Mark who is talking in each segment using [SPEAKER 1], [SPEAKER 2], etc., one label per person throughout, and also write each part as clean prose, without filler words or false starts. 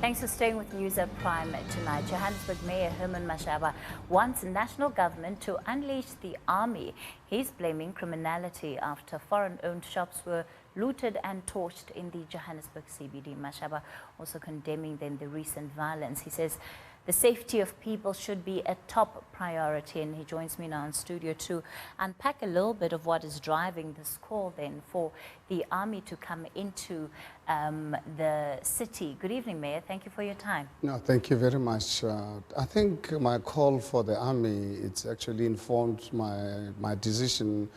[SPEAKER 1] Thanks for staying with News at Prime tonight. Johannesburg Mayor Herman Mashaba wants national government to unleash the army. He's blaming criminality after foreign-owned shops were looted and torched in the Johannesburg CBD. Mashaba also condemning then the recent violence. He says the safety of people should be a top priority, and he joins me now in studio to unpack a little bit of what is driving this call then for the army to come into the city. Good evening, Mayor. Thank you for your time.
[SPEAKER 2] No, thank you very much. I think my call for the army, it's actually informed my decision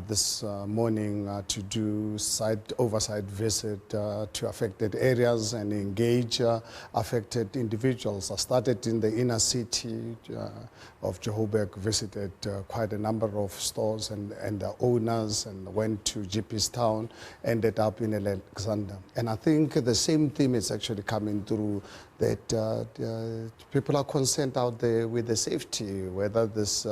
[SPEAKER 2] this morning to do oversight visit to affected areas and engage affected individuals. I started in the inner city of Joburg, visited quite a number of stores and the owners, and went to GP's town, ended up in Alexander. And I think the same theme is actually coming through, that people are concerned out there with the safety, whether this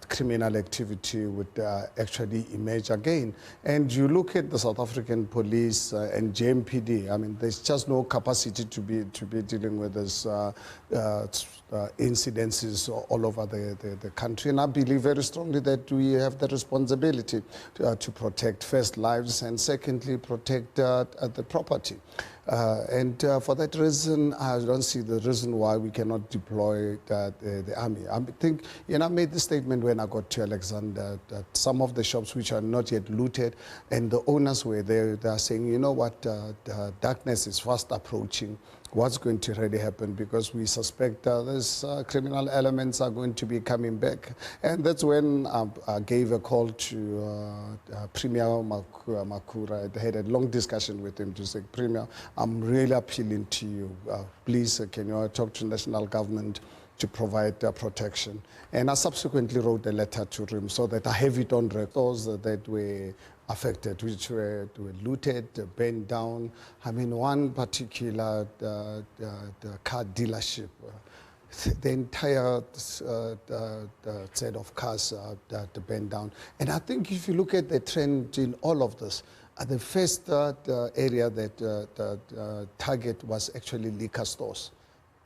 [SPEAKER 2] criminal activity would actually emerge again. And you look at the South African police and JMPD, I mean, there's just no capacity to be dealing with this incidences all over the country. And I believe very strongly that we have the responsibility to protect first lives, and secondly protect the property. For that reason, I don't see the reason why we cannot deploy the army. I think, I made the statement when I got to Alexander that some of the shops which are not yet looted, and the owners were there, they are saying, you know what, the darkness is fast approaching. What's going to really happen, because we suspect these criminal elements are going to be coming back. And that's when I gave a call to Premier Makura. I had a long discussion with him to say, Premier, I'm really appealing to you. Please, can you talk to national government to provide protection? And I subsequently wrote a letter to him so that I have it on record that were affected, which were looted, burned down. I mean, one particular the car dealership, the entire set of cars that burned down. And I think if you look at the trend in all of this, the first area that the target was actually liquor stores.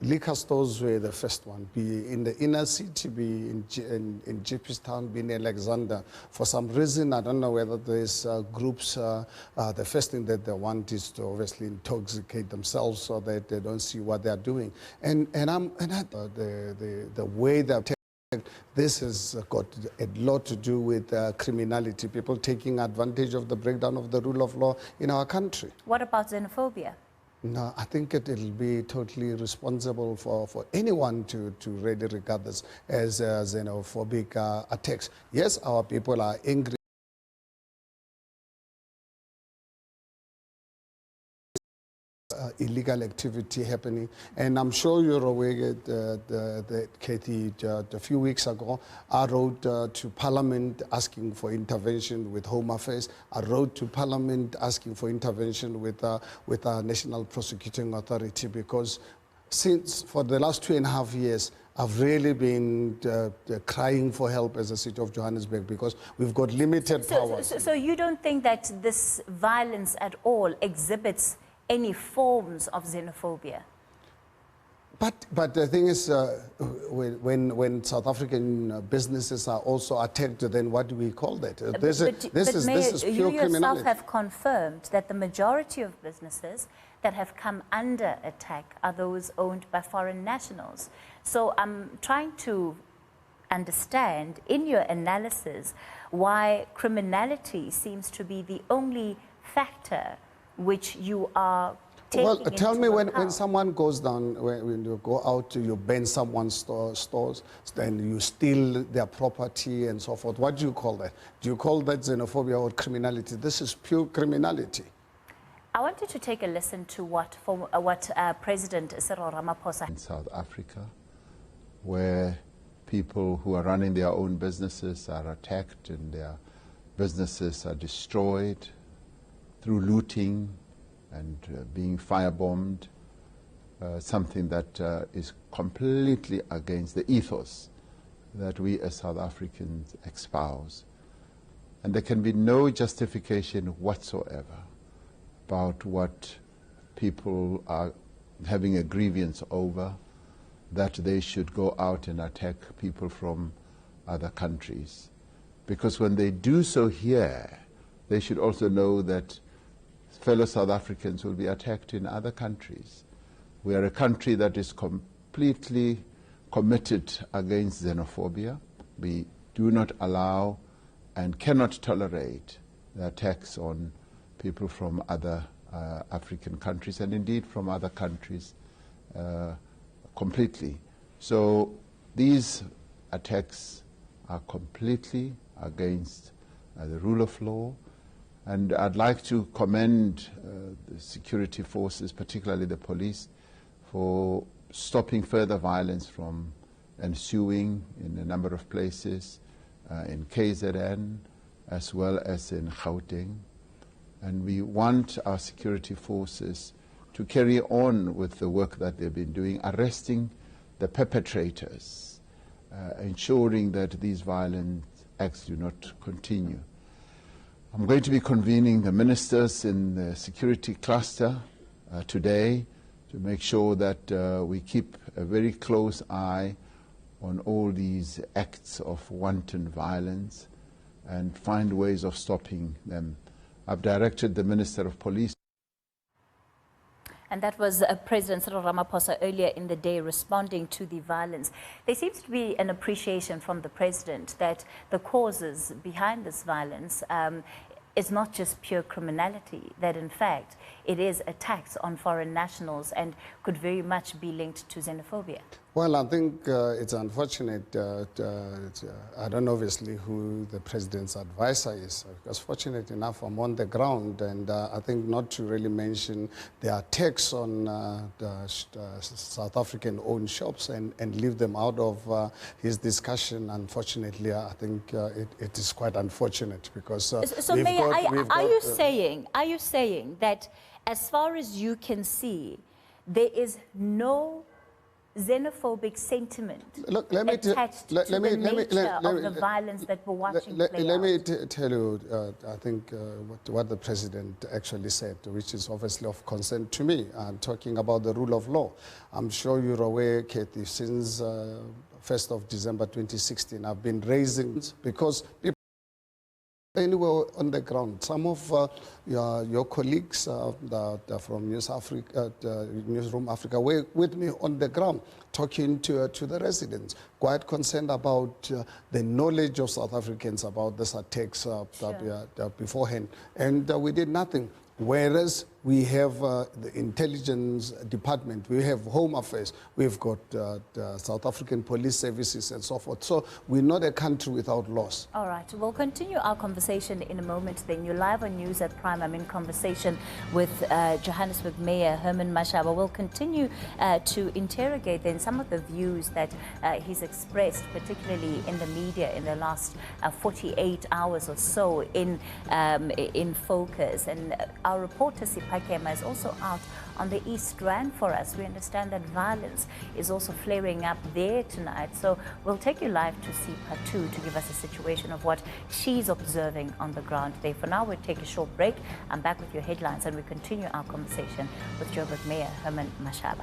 [SPEAKER 2] Liquor stores were the first one, be in the inner city, be in GP's town, be in Alexander. For some reason, I don't know whether there's groups, the first thing that they want is to obviously intoxicate themselves so that they don't see what they're doing. The way that this has got a lot to do with criminality, people taking advantage of the breakdown of the rule of law in our country.
[SPEAKER 1] What about xenophobia?
[SPEAKER 2] No, I think it'll be totally responsible for anyone to really regard this as xenophobic attacks. Yes, our people are angry. Illegal activity happening, and I'm sure you're aware that Cathy, a few weeks ago, I wrote to Parliament asking for intervention with Home Affairs. I wrote to Parliament asking for intervention with our National Prosecuting Authority, because for the last 2.5 years, I've really been crying for help as a city of Johannesburg, because we've got limited powers.
[SPEAKER 1] So you don't think that this violence at all exhibits any forms of xenophobia?
[SPEAKER 2] But the thing is, when South African businesses are also attacked, then what do we call that? This is pure
[SPEAKER 1] you yourself
[SPEAKER 2] criminality.
[SPEAKER 1] have confirmed that the majority of businesses that have come under attack are those owned by foreign nationals. So I'm trying to understand, in your analysis, why criminality seems to be the only factor which you are taking into account.
[SPEAKER 2] Well, tell me, when someone goes down, when you go out, you burn someone's stores, then you steal their property and so forth. What do you call that? Do you call that xenophobia or criminality? This is pure criminality.
[SPEAKER 1] I want you to take a listen to what President Cyril Ramaphosa
[SPEAKER 3] in South Africa, where people who are running their own businesses are attacked and their businesses are destroyed through looting and being firebombed, something that is completely against the ethos that we as South Africans espouse. And there can be no justification whatsoever about what people are having a grievance over, that they should go out and attack people from other countries. Because when they do so here, they should also know that fellow South Africans will be attacked in other countries. We are a country that is completely committed against xenophobia. We do not allow and cannot tolerate the attacks on people from other African countries, and indeed from other countries completely. So these attacks are completely against the rule of law, and I'd like to commend the security forces, particularly the police, for stopping further violence from ensuing in a number of places, in KZN as well as in Gauteng. And we want our security forces to carry on with the work that they've been doing, arresting the perpetrators, ensuring that these violent acts do not continue. I'm going to be convening the ministers in the security cluster today to make sure that we keep a very close eye on all these acts of wanton violence and find ways of stopping them. I've directed the Minister of Police.
[SPEAKER 1] And that was President Cyril Ramaphosa earlier in the day responding to the violence. There seems to be an appreciation from the President that the causes behind this violence is not just pure criminality, that in fact it is attacks on foreign nationals and could very much be linked to xenophobia.
[SPEAKER 2] Well, I think it's unfortunate. I don't know obviously who the president's advisor is, because fortunate enough I'm on the ground, and I think not to really mention the attacks on the South African-owned shops and leave them out of his discussion. Unfortunately, I think it is quite unfortunate, because
[SPEAKER 1] so Mayor, are you saying that as far as you can see, there is no xenophobic sentiment attached to the nature of the violence that we're watching play out?
[SPEAKER 2] Let me tell you, I think, what the President actually said, which is obviously of concern to me. I'm talking about the rule of law. I'm sure you're aware, Cathy, since 1st of December 2016, I've been raising, because people anywhere on the ground. Some of your colleagues from Newsroom Africa were with me on the ground talking to the residents, quite concerned about the knowledge of South Africans about these attacks beforehand. And we did nothing. Whereas we have the intelligence department, we have home affairs, we've got South African police services and so forth. So we're not a country without laws.
[SPEAKER 1] All right, we'll continue our conversation in a moment then. You're live on News at Prime. I'm in conversation with Johannesburg Mayor Herman Mashaba. We'll continue to interrogate then some of the views that he's expressed, particularly in the media in the last 48 hours or so in focus. And our reporter Sipakema is also out on the East Rand for us. We understand that violence is also flaring up there tonight. So we'll take you live to Sipa2 to give us a situation of what she's observing on the ground there. For now, we'll take a short break. I'm back with your headlines and we continue our conversation with Joburg Mayor Herman Mashaba.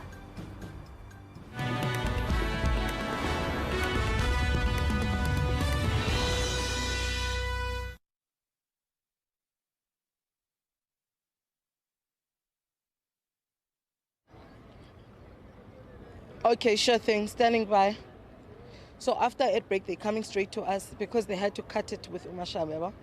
[SPEAKER 4] Okay, sure thing, standing by. So after a break, they're coming straight to us because they had to cut it with Mashaba.